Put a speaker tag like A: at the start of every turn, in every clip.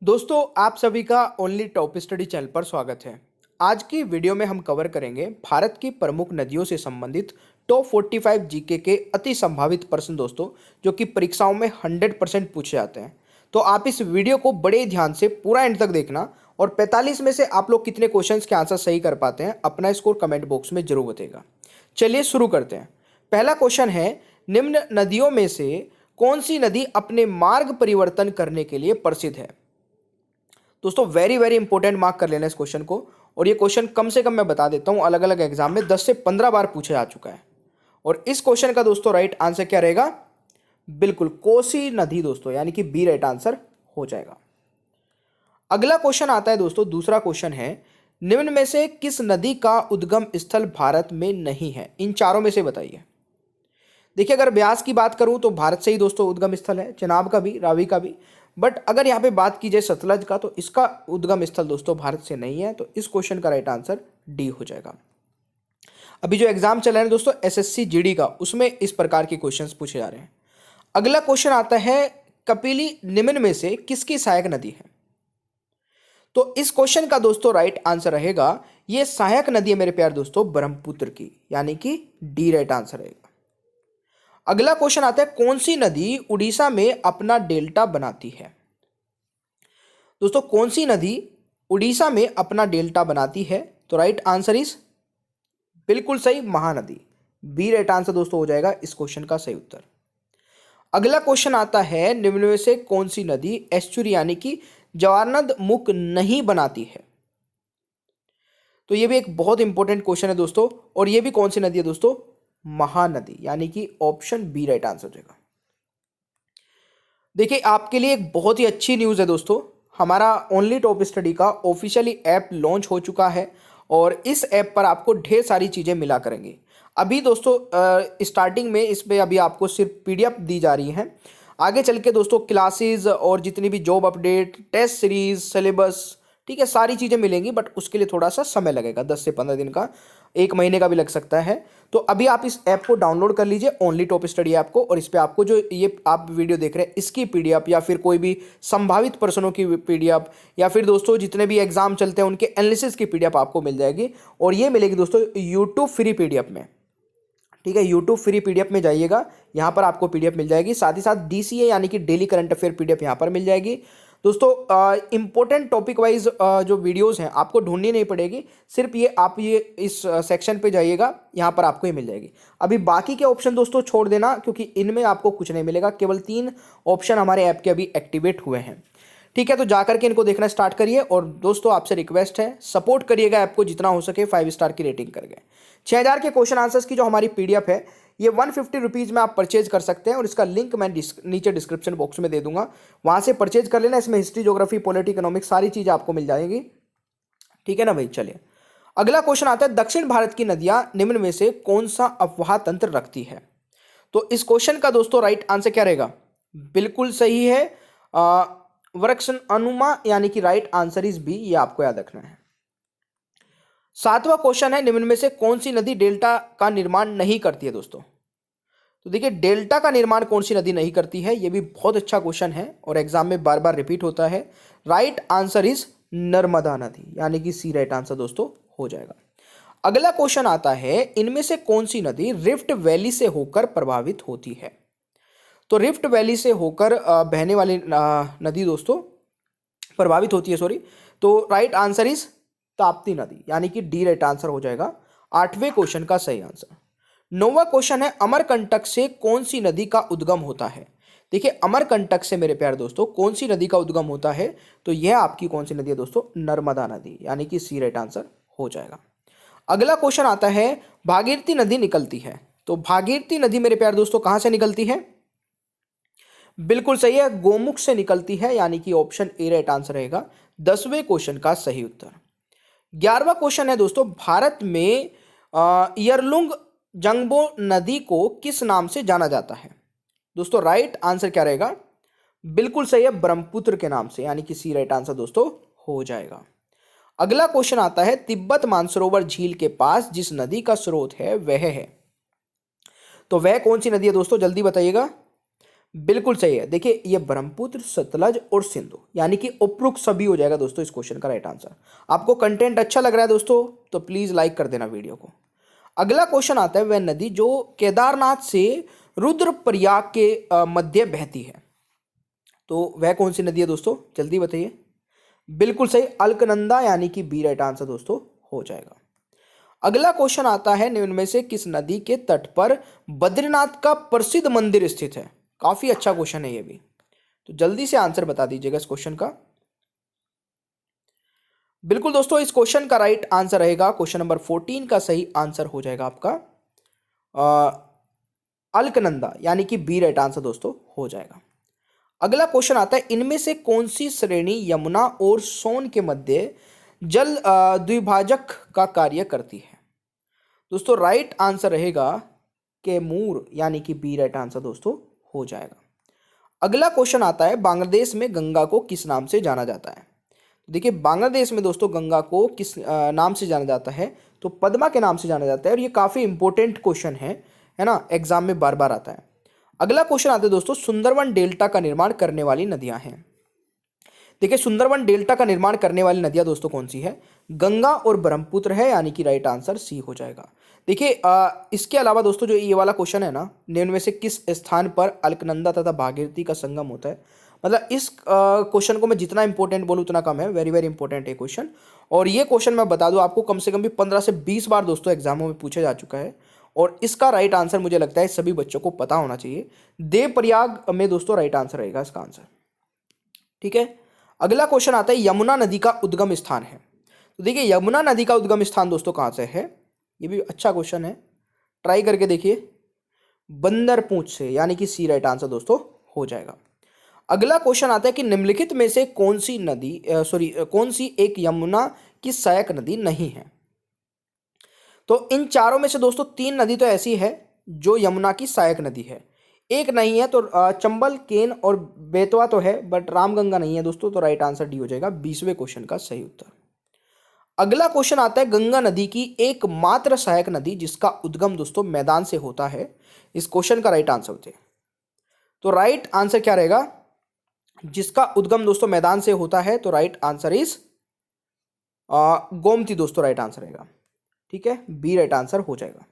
A: दोस्तों आप सभी का ओनली टॉप स्टडी चैनल पर स्वागत है। आज की वीडियो में हम कवर करेंगे भारत की प्रमुख नदियों से संबंधित टॉप 45 जीके के अति संभावित प्रश्न दोस्तों, जो कि परीक्षाओं में 100% पूछे जाते हैं। तो आप इस वीडियो को बड़े ध्यान से पूरा एंड तक देखना और 45 में से आप लोग कितने क्वेश्चंस के आंसर सही कर पाते हैं अपना स्कोर कमेंट बॉक्स में जरूर बताइएगा। चलिए शुरू करते हैं। पहला क्वेश्चन है, निम्न नदियों में से कौन सी नदी अपने मार्ग परिवर्तन करने के लिए प्रसिद्ध है? दोस्तों वेरी वेरी इंपॉर्टेंट, मार्क कर लेना इस क्वेश्चन को। और ये क्वेश्चन कम से कम मैं बता देता हूं अलग अलग एग्जाम में 10 से 15 बार पूछा जा चुका है। और इस क्वेश्चन का दोस्तों राइट आंसर क्या रहेगा? बिल्कुल कोसी नदी दोस्तों, यानी कि बी राइट आंसर हो जाएगा। अगला क्वेश्चन आता है दोस्तों, दूसरा क्वेश्चन है, निम्न में से किस नदी का उद्गम स्थल भारत में नहीं है? इन चारों में से बताइए। देखिए अगर ब्यास की बात करूं तो भारत से ही दोस्तों उद्गम स्थल है, चेनाब का भी, रावी का भी। बट अगर यहाँ पे बात की जाए सतलज का तो इसका उद्गम स्थल दोस्तों भारत से नहीं है। तो इस क्वेश्चन का राइट आंसर डी हो जाएगा। अभी जो एग्जाम चल रहा है दोस्तों एसएससी जीडी का, उसमें इस प्रकार के क्वेश्चंस पूछे जा रहे हैं। अगला क्वेश्चन आता है, कपिली निम्न में से किसकी सहायक नदी है? तो इस क्वेश्चन का दोस्तों राइट आंसर रहेगा, ये सहायक नदी है मेरे प्यार दोस्तों ब्रह्मपुत्र की, यानी कि डी राइट आंसर रहेगा। अगला क्वेश्चन आता है, कौन सी नदी उड़ीसा में अपना डेल्टा बनाती है? दोस्तों कौन सी नदी उड़ीसा में अपना डेल्टा बनाती है? तो राइट आंसर इज बिल्कुल सही, महानदी। बी राइट आंसर दोस्तों हो जाएगा इस क्वेश्चन का सही उत्तर। अगला क्वेश्चन आता है, निम्न में से कौन सी नदी एस्चुरी यानी कि जवारनद मुख नहीं बनाती है? तो ये भी एक बहुत इंपॉर्टेंट क्वेश्चन है दोस्तों। और ये भी कौन सी नदी है दोस्तों? महानदी, यानी कि ऑप्शन बी राइट आंसर हो जाएगा। देखिए आपके लिए एक बहुत ही अच्छी न्यूज़ है दोस्तों, हमारा ओनली टॉप स्टडी का ऑफिशियली ऐप लॉन्च हो चुका है और इस ऐप पर आपको ढेर सारी चीज़ें मिला करेंगी। अभी दोस्तों स्टार्टिंग में इस पे अभी आपको सिर्फ पीडीएफ दी जा रही हैं। आगे चल के दोस्तों क्लासेस और जितनी भी job update, test series, syllabus, ठीक है, सारी चीज़ें मिलेंगी। बट उसके लिए थोड़ा सा समय लगेगा, 10 से 15 दिन का, 1 महीने का भी लग सकता है। तो अभी आप इस ऐप को डाउनलोड कर लीजिए, ओनली टॉप स्टडी ऐप को, और इस पे आपको जो ये आप वीडियो देख रहे हैं इसकी पीडीएफ या फिर कोई भी संभावित प्रश्नों की पीडीएफ या फिर दोस्तों जितने भी एग्जाम चलते हैं उनके एनालिसिस की पीडीएफ आपको मिल जाएगी। और ये मिलेगी दोस्तों यूट्यूब फ्री पीडीएफ में, ठीक है। यूट्यूब फ्री पीडीएफ में जाइएगा, यहाँ पर आपको पीडीएफ मिल जाएगी। साथ ही साथ डीसीए यानी कि डेली करंट अफेयर पीडीएफ यहाँ पर मिल जाएगी दोस्तों। इंपॉर्टेंट टॉपिक वाइज जो वीडियोस हैं आपको ढूंढनी नहीं पड़ेगी, सिर्फ ये आप ये इस सेक्शन पे जाइएगा, यहाँ पर आपको ये मिल जाएगी। अभी बाकी के ऑप्शन दोस्तों छोड़ देना, क्योंकि इनमें आपको कुछ नहीं मिलेगा। केवल 3 ऑप्शन हमारे ऐप के अभी एक्टिवेट हुए हैं, ठीक है। तो जाकर के इनको देखना स्टार्ट करिए। और दोस्तों आपसे रिक्वेस्ट है, सपोर्ट करिएगा ऐप को जितना हो सके, 5 स्टार की रेटिंग करके। 6000 के क्वेश्चन आंसर्स की जो हमारी पीडीएफ है ये 150 रुपीज़ में आप परचेज कर सकते हैं, और इसका लिंक मैं नीचे डिस्क्रिप्शन बॉक्स में दे दूंगा, वहां से परचेज कर लेना। इसमें हिस्ट्री, ज्योग्राफी, पॉलिटी, इकोनॉमिक्स सारी चीज़ें आपको मिल जाएंगी, ठीक है ना भाई। चलिए अगला क्वेश्चन आता है, दक्षिण भारत की नदियां निम्न में से कौन सा अफवाह तंत्र रखती है? तो इस क्वेश्चन का दोस्तों राइट आंसर क्या रहेगा? बिल्कुल सही है, वृक्ष अनुमा, यानी कि राइट आंसर इज बी, ये आपको याद रखना है। 7वां क्वेश्चन है, निम्न में से कौन सी नदी डेल्टा का निर्माण नहीं करती है दोस्तों? तो देखिए डेल्टा का निर्माण कौन सी नदी नहीं करती है, ये भी बहुत अच्छा क्वेश्चन है और एग्जाम में बार बार रिपीट होता है। राइट आंसर इज नर्मदा नदी, यानी कि सी राइट आंसर दोस्तों हो जाएगा। अगला क्वेश्चन आता है, इनमें से कौन सी नदी रिफ्ट वैली से होकर प्रभावित होती है? तो रिफ्ट वैली से होकर बहने वाली नदी दोस्तों प्रभावित होती है, सॉरी। तो राइट आंसर इज ताप्ती नदी, यानी कि डी राइट आंसर हो जाएगा 8वें क्वेश्चन का सही आंसर। 9वां क्वेश्चन है, अमरकंटक से कौन सी नदी का उद्गम होता है? देखिए अमरकंटक से मेरे प्यारे दोस्तों कौन सी नदी का उद्गम होता है? तो यह आपकी कौन सी नदी है दोस्तों? नर्मदा नदी, यानी कि सी राइट आंसर हो जाएगा। अगला क्वेश्चन आता है, भागीरथी नदी निकलती है। तो भागीरथी नदी मेरे प्यारे दोस्तों कहां से निकलती है? बिल्कुल सही है, गोमुख से निकलती है, यानी कि ऑप्शन ए राइट आंसर रहेगा 10वें क्वेश्चन का सही उत्तर। 11वां क्वेश्चन है दोस्तों, भारत में यरलुंग जंगबो नदी को किस नाम से जाना जाता है? दोस्तों राइट आंसर क्या रहेगा? बिल्कुल सही है, ब्रह्मपुत्र के नाम से, यानी कि सी राइट आंसर दोस्तों हो जाएगा। अगला क्वेश्चन आता है, तिब्बत मानसरोवर झील के पास जिस नदी का स्रोत है वह है, तो वह कौन सी नदी है दोस्तों? जल्दी बताइएगा। बिल्कुल सही है। देखिए ये ब्रह्मपुत्र, सतलज और सिंधु, यानी कि उपरोक्त सभी हो जाएगा दोस्तों इस क्वेश्चन का राइट आंसर। आपको कंटेंट अच्छा लग रहा है दोस्तों तो प्लीज लाइक कर देना वीडियो को। अगला क्वेश्चन आता है, वह नदी जो केदारनाथ से रुद्रप्रयाग के मध्य बहती है, तो वह कौन सी नदी है दोस्तों, जल्दी बताइए। बिल्कुल सही, अलकनंदा, यानी कि बी राइट आंसर दोस्तों हो जाएगा। अगला क्वेश्चन आता है, निम्न में से किस नदी के तट पर बद्रीनाथ का प्रसिद्ध मंदिर स्थित है। काफी अच्छा क्वेश्चन है ये भी, तो जल्दी से आंसर बता दीजिएगा इस क्वेश्चन का। बिल्कुल दोस्तों, इस क्वेश्चन का राइट आंसर रहेगा क्वेश्चन नंबर 14 का सही आंसर हो जाएगा आपका अलकनंदा, यानी कि बी राइट आंसर दोस्तों हो जाएगा। अगला क्वेश्चन आता है, इनमें से कौन सी श्रेणी यमुना और सोन के मध्य जल द्विभाजक का कार्य करती है। दोस्तों राइट आंसर रहेगा कैमूर, यानी कि बी राइट आंसर दोस्तों हो जाएगा। अगला क्वेश्चन आता है, बांग्लादेश में गंगा को किस नाम से जाना जाता है। देखिए बांग्लादेश में दोस्तों गंगा को किस नाम से जाना जाता है, तो पद्मा के नाम से जाना जाता है, और ये काफ़ी इंपॉर्टेंट क्वेश्चन है ना, एग्जाम में बार बार आता है। अगला क्वेश्चन आता है दोस्तों, सुंदरवन डेल्टा का निर्माण करने वाली नदियां हैं। देखिए सुंदरवन डेल्टा का निर्माण करने वाली नदियां दोस्तों कौन सी है, गंगा और ब्रह्मपुत्र है, यानी कि राइट आंसर सी हो जाएगा। देखिए इसके अलावा दोस्तों जो ये वाला क्वेश्चन है ना, निम्न में से किस स्थान पर अलकनंदा तथा भागीरथी का संगम होता है, मतलब इस क्वेश्चन को मैं जितना इंपॉर्टेंट बोलूँ उतना कम है, वेरी वेरी इंपॉर्टेंट है क्वेश्चन। और ये क्वेश्चन मैं बता दूं आपको, कम से कम भी 15 से 20 बार दोस्तों एग्जामों में पूछा जा चुका है, और इसका राइट आंसर मुझे लगता है सभी बच्चों को पता होना चाहिए। देवप्रयाग में दोस्तों राइट आंसर रहेगा इसका आंसर, ठीक है। अगला क्वेश्चन आता है, यमुना नदी का उद्गम स्थान है। तो देखिए यमुना नदी का उद्गम स्थान दोस्तों कहाँ से है, ये भी अच्छा क्वेश्चन है, ट्राई करके देखिए। बंदरपूंछ से, यानी कि सी राइट आंसर दोस्तों हो जाएगा। अगला क्वेश्चन आता है कि निम्नलिखित में से कौन सी नदी कौन सी एक यमुना की सहायक नदी नहीं है। तो इन चारों में से दोस्तों 3 नदी तो ऐसी है जो यमुना की सहायक नदी है, एक नहीं है, तो चंबल, केन और बेतवा तो है, बट रामगंगा नहीं है दोस्तों, तो राइट आंसर डी हो जाएगा 20वें क्वेश्चन का सही उत्तर। अगला क्वेश्चन आता है, गंगा नदी की एकमात्र सहायक नदी जिसका उद्गम दोस्तों मैदान से होता है, इस क्वेश्चन का राइट आंसर होते, तो राइट आंसर क्या रहेगा, जिसका उद्गम दोस्तों मैदान से होता है, तो राइट आंसर इज गोमती दोस्तों राइट आंसर रहेगा, ठीक है, बी राइट आंसर हो जाएगा।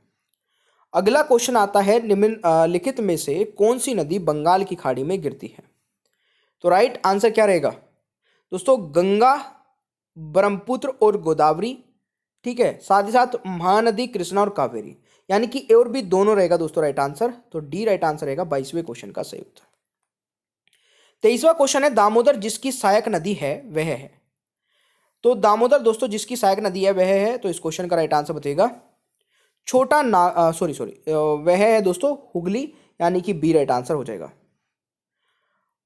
A: अगला क्वेश्चन आता है, निम्नलिखित में से कौन सी नदी बंगाल की खाड़ी में गिरती है। तो राइट आंसर क्या रहेगा दोस्तों, गंगा, ब्रह्मपुत्र और गोदावरी, ठीक है, साथ ही साथ महानदी कृष्णा और कावेरी, यानी कि ए और बी दोनों रहेगा दोस्तों राइट आंसर, तो डी राइट आंसर रहेगा 22वें क्वेश्चन का सही उत्तर। 23वां क्वेश्चन है, दामोदर जिसकी सहायक नदी है वह है। तो दामोदर दोस्तों जिसकी सहायक नदी है वह है, तो इस क्वेश्चन का राइट आंसर बताइएगा छोटा ना सॉरी वह है दोस्तों हुगली, यानी कि बी राइट आंसर हो जाएगा।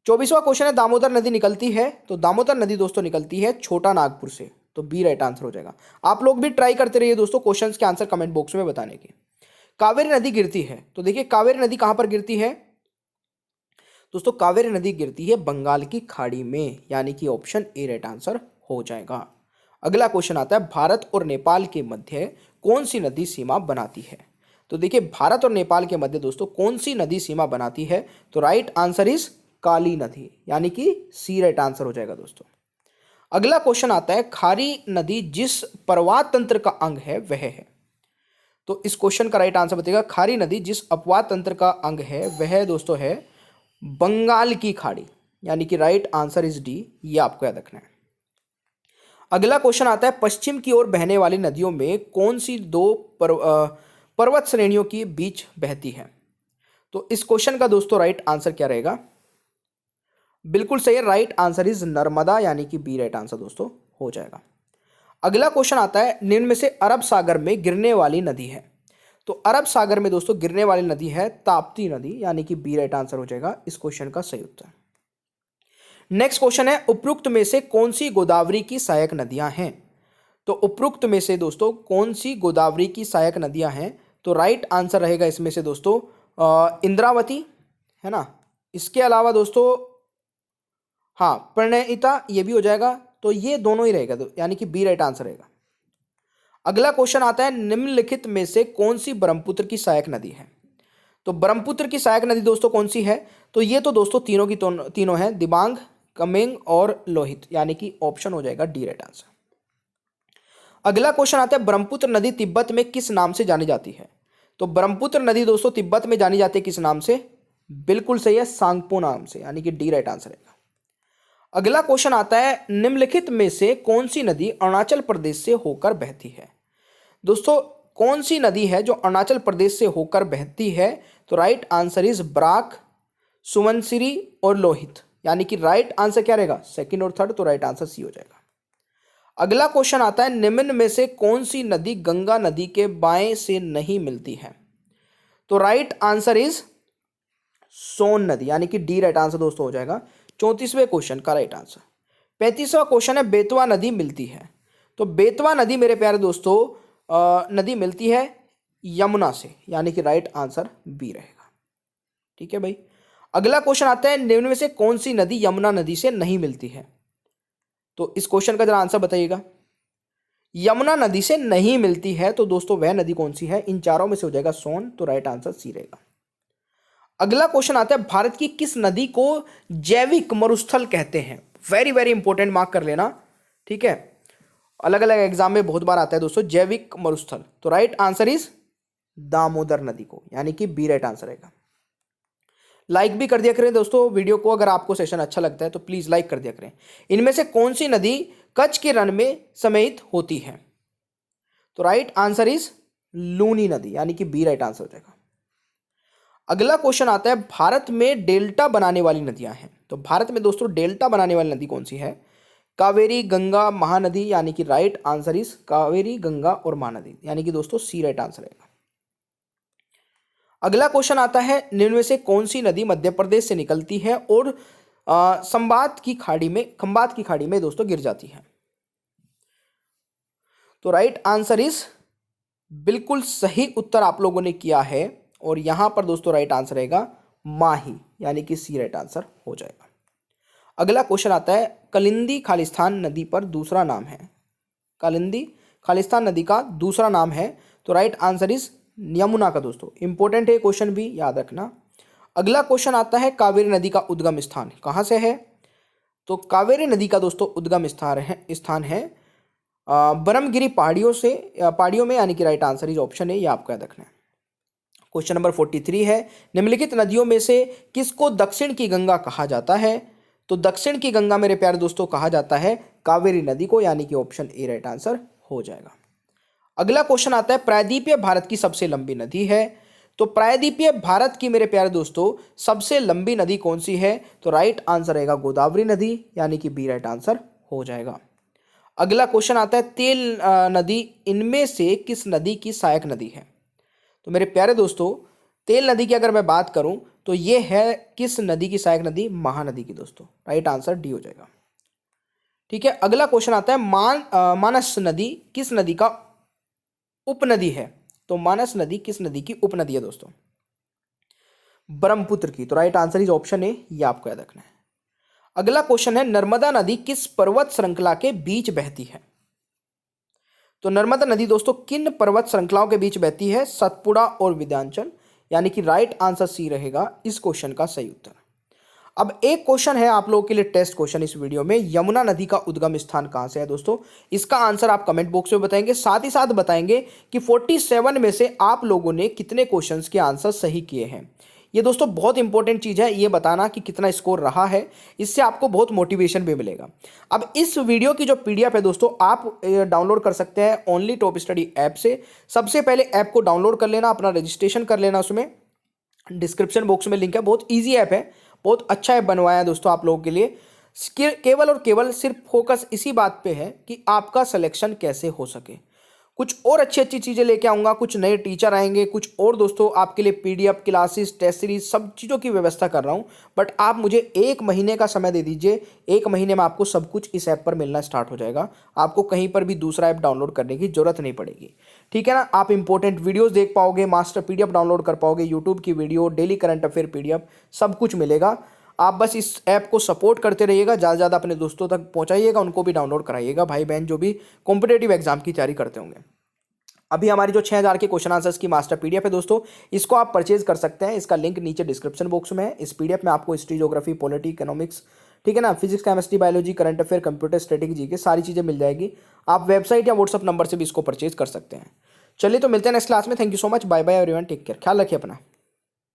A: 24वां क्वेश्चन है, दामोदर नदी निकलती है, तो दामोदर नदी दोस्तों निकलती है छोटा नागपुर से, तो बी राइट आंसर हो जाएगा। आप लोग भी ट्राई करते रहिए दोस्तों क्वेश्चंस के आंसर कमेंट बॉक्स में बताने की। कावेरी नदी गिरती है, तो देखिए कावेरी नदी कहां पर गिरती है दोस्तों, कावेरी नदी गिरती है बंगाल की खाड़ी में, यानी कि ऑप्शन ए राइट आंसर हो जाएगा। अगला क्वेश्चन आता है, भारत और नेपाल के मध्य कौन सी नदी सीमा बनाती है। तो देखिए भारत और नेपाल के मध्य दोस्तों कौन सी नदी सीमा बनाती है, तो राइट आंसर इज काली नदी, यानी कि सी राइट आंसर हो जाएगा दोस्तों। अगला क्वेश्चन आता है, खारी नदी जिस प्रवाह तंत्र का अंग है वह है। तो इस क्वेश्चन का राइट आंसर बताइएगा, खारी नदी जिस अपवाह तंत्र का अंग है वह दोस्तों है बंगाल की खाड़ी, यानी कि राइट आंसर इज डी, ये आपको याद रखना है। अगला क्वेश्चन आता है, पश्चिम की ओर बहने वाली नदियों में कौन सी दो पर्वत श्रेणियों के बीच बहती है। तो इस क्वेश्चन का दोस्तों राइट आंसर क्या रहेगा, बिल्कुल सही है, राइट आंसर इज नर्मदा, यानी कि बी राइट आंसर दोस्तों हो जाएगा। अगला क्वेश्चन आता है, निम्न में से अरब सागर में गिरने वाली नदी है। तो अरब सागर में दोस्तों गिरने वाली नदी है ताप्ती नदी, यानी कि बी राइट आंसर हो जाएगा इस क्वेश्चन का सही उत्तर। नेक्स्ट क्वेश्चन है, उपरोक्त में से कौन सी गोदावरी की सहायक नदियां हैं। तो उपरोक्त में से दोस्तों कौन सी गोदावरी की सहायक नदियां हैं, तो राइट आंसर रहेगा इसमें से दोस्तों इंद्रावती, है ना। इसके अलावा दोस्तों हाँ प्रणयिता, ये भी हो जाएगा, तो ये दोनों ही रहेगा, यानी कि बी राइट आंसर रहेगा। अगला क्वेश्चन आता है, निम्नलिखित में से कौन सी ब्रह्मपुत्र की सहायक नदी है। तो ब्रह्मपुत्र की सहायक नदी दोस्तों कौन सी है? तो ये तो दोस्तों तीनों की तीनों है, दिबांग, कमेंग और लोहित, यानी कि ऑप्शन हो जाएगा डी राइट आंसर। अगला क्वेश्चन आता है, ब्रह्मपुत्र नदी तिब्बत में किस नाम से जानी जाती है? तो ब्रह्मपुत्र नदी दोस्तों तिब्बत में जानी जाती है किस नाम से? बिल्कुल सही है, सांगपो नाम से, यानी कि डी राइट आंसर है। अगला क्वेश्चन आता है, निम्नलिखित में से कौन सी नदी अरुणाचल प्रदेश से होकर बहती है? दोस्तों कौन सी नदी है जो अरुणाचल प्रदेश से होकर बहती है? तो राइट आंसर इज बराक, सुमनसिरी और लोहित, यानी कि राइट आंसर क्या रहेगा? सेकंड और थर्ड, तो राइट आंसर सी हो जाएगा। अगला क्वेश्चन आता है, निम्न में से कौन सी नदी गंगा नदी के बाएं से नहीं मिलती है? तो राइट आंसर इज सोन नदी, यानी कि डी राइट आंसर दोस्तों हो जाएगा 34वें क्वेश्चन का राइट आंसर। 35वां क्वेश्चन है, बेतवा नदी मिलती है। तो बेतवा नदी मेरे प्यारे दोस्तों नदी मिलती है यमुना से, यानी कि राइट आंसर बी रहेगा। ठीक है भाई। अगला क्वेश्चन आता है, निम्न में से कौन सी नदी यमुना नदी से नहीं मिलती है? तो इस क्वेश्चन का जरा आंसर बताइएगा। यमुना नदी से नहीं मिलती है तो दोस्तों वह नदी कौन सी है? इन चारों में से हो जाएगा सोन, तो राइट आंसर सी रहेगा। अगला क्वेश्चन आता है, भारत की किस नदी को जैविक मरुस्थल कहते हैं? वेरी वेरी इंपॉर्टेंट, मार्क कर लेना। ठीक है, अलग अलग एग्जाम में बहुत बार आता है दोस्तों जैविक मरुस्थल, तो राइट आंसर इज दामोदर नदी को, यानी कि बी राइट आंसर रहेगा। लाइक भी कर दिया करें दोस्तों वीडियो को, अगर आपको सेशन अच्छा लगता है तो प्लीज लाइक कर दिया करें। इनमें से कौन सी नदी कच्छ के रण में समेत होती है? तो राइट आंसर इज लूनी नदी, यानी कि बी राइट आंसर हो जाएगा। अगला क्वेश्चन आता है, भारत में डेल्टा बनाने वाली नदियां हैं। तो भारत में दोस्तों डेल्टा बनाने वाली नदी कौन सी है? कावेरी, गंगा, महानदी, यानी कि right answer is Kaveri, Ganga और महानदी, यानी कि दोस्तों सी राइट आंसर रहेगा। अगला क्वेश्चन आता है, निम्न में से कौन सी नदी मध्य प्रदेश से निकलती है और खंबात की खाड़ी में दोस्तों गिर जाती है? तो राइट आंसर इज बिल्कुल सही उत्तर आप लोगों ने किया है, और यहां पर दोस्तों राइट आंसर रहेगा माही, यानी कि सी राइट आंसर हो जाएगा। अगला क्वेश्चन आता है, कालिंदी खालिस्तान नदी पर दूसरा नाम है। कालिंदी खालिस्तान नदी का दूसरा नाम है, तो राइट आंसर इज यमुना का। दोस्तों इंपॉर्टेंट है क्वेश्चन भी, याद रखना। अगला क्वेश्चन आता है, कावेरी नदी का उद्गम स्थान कहां से है? तो कावेरी नदी का दोस्तों उद्गम स्थान है ब्रह्मगिरी पहाड़ियों में, यानी कि राइट आंसर इज ऑप्शन है, ये आपको याद रखना है। क्वेश्चन नंबर 43 है, निम्नलिखित नदियों में से किसको दक्षिण की गंगा कहा जाता है? तो दक्षिण की गंगा मेरे प्यारे दोस्तों कहा जाता है कावेरी नदी को, यानी कि ऑप्शन ए राइट आंसर हो जाएगा। अगला क्वेश्चन आता है, प्रायद्वीपीय भारत की सबसे लंबी नदी है। तो प्रायद्वीपीय भारत की मेरे प्यारे दोस्तों सबसे लंबी नदी कौन सी है? तो राइट आंसर रहेगा गोदावरी नदी, यानी कि बी राइट आंसर हो जाएगा। अगला क्वेश्चन आता है, तेल नदी इनमें से किस नदी की सहायक नदी है? तो मेरे प्यारे दोस्तों तेल नदी की अगर मैं बात करूं तो ये है किस नदी की सहायक नदी? महानदी की दोस्तों, राइट आंसर डी हो जाएगा। ठीक है, अगला क्वेश्चन आता है, मानस नदी किस नदी का उपनदी है? तो मानस नदी किस नदी की उपनदी है दोस्तों? ब्रह्मपुत्र की, तो right answer is option A, ये आपको याद रखना है। अगला क्वेश्चन है, नर्मदा नदी किस पर्वत श्रृंखला के बीच बहती है? तो नर्मदा नदी दोस्तों किन पर्वत श्रृंखलाओं के बीच बहती है? सतपुड़ा और विंध्याचल, यानी कि राइट आंसर सी रहेगा इस क्वेश्चन का सही उत्तर। अब एक क्वेश्चन है आप लोगों के लिए टेस्ट क्वेश्चन इस वीडियो में, यमुना नदी का उद्गम स्थान कहां से है दोस्तों? इसका आंसर आप कमेंट बॉक्स में बताएंगे, साथ ही साथ बताएंगे कि 47 में से आप लोगों ने कितने क्वेश्चंस के आंसर सही किए हैं। ये दोस्तों बहुत इंपॉर्टेंट चीज़ है, ये बताना कि कितना स्कोर रहा है, इससे आपको बहुत मोटिवेशन भी मिलेगा। अब इस वीडियो की जो पीडीएफ है दोस्तों आप डाउनलोड कर सकते हैं ओनली टॉप स्टडी ऐप से। सबसे पहले ऐप को डाउनलोड कर लेना, अपना रजिस्ट्रेशन कर लेना, उसमें डिस्क्रिप्शन बॉक्स में लिंक है। बहुत ईजी ऐप है, बहुत अच्छा ऐप बनवाया है दोस्तों आप लोगों के लिए। केवल और केवल सिर्फ फोकस इसी बात पे है कि आपका सिलेक्शन कैसे हो सके। कुछ और अच्छी अच्छी चीज़ें लेके आऊँगा, कुछ नए टीचर आएंगे, कुछ और दोस्तों आपके लिए पीडीएफ क्लासेस टेस्ट सीरीज सब चीज़ों की व्यवस्था कर रहा हूँ। बट आप मुझे 1 महीने का समय दे दीजिए, 1 महीने में आपको सब कुछ इस ऐप पर मिलना स्टार्ट हो जाएगा। आपको कहीं पर भी दूसरा ऐप डाउनलोड करने की जरूरत नहीं पड़ेगी, ठीक है ना। आप इंपॉर्टेंट वीडियोज़ देख पाओगे, मास्टर पीडीएफ डाउनलोड कर पाओगे, यूट्यूब की video, daily current affair PDF सब कुछ मिलेगा। आप बस इस ऐप को सपोर्ट करते रहिएगा, ज़्यादा से ज़्यादा अपने दोस्तों तक पहुँचाइएगा, उनको भी डाउनलोड कराइएगा, भाई बहन जो भी कॉम्पिटेटिव एग्जाम की तैयारी करते होंगे। अभी हमारी जो 6000 के क्वेश्चन आंसर्स की मास्टर पीडीएफ है दोस्तों, इसको आप परचेज कर सकते हैं। इसका लिंक नीचे डिस्क्रिप्शन बॉक्स में है। इस पीडीएफ में आपको हिस्ट्री, ज्योग्राफी, पॉलिटी, इकोनॉमिक्स, ठीक है ना, physics, chemistry, biology, current affair, computer, strategy की सारी चीज़ें मिल जाएगी। आप वेबसाइट या व्हाट्सअप नंबर से भी इसको परचेज कर सकते हैं। चलिए तो मिलते हैं नेक्स्ट क्लास में। Thank you so much. Bye bye everyone, take care, ख्याल रखिए अपना।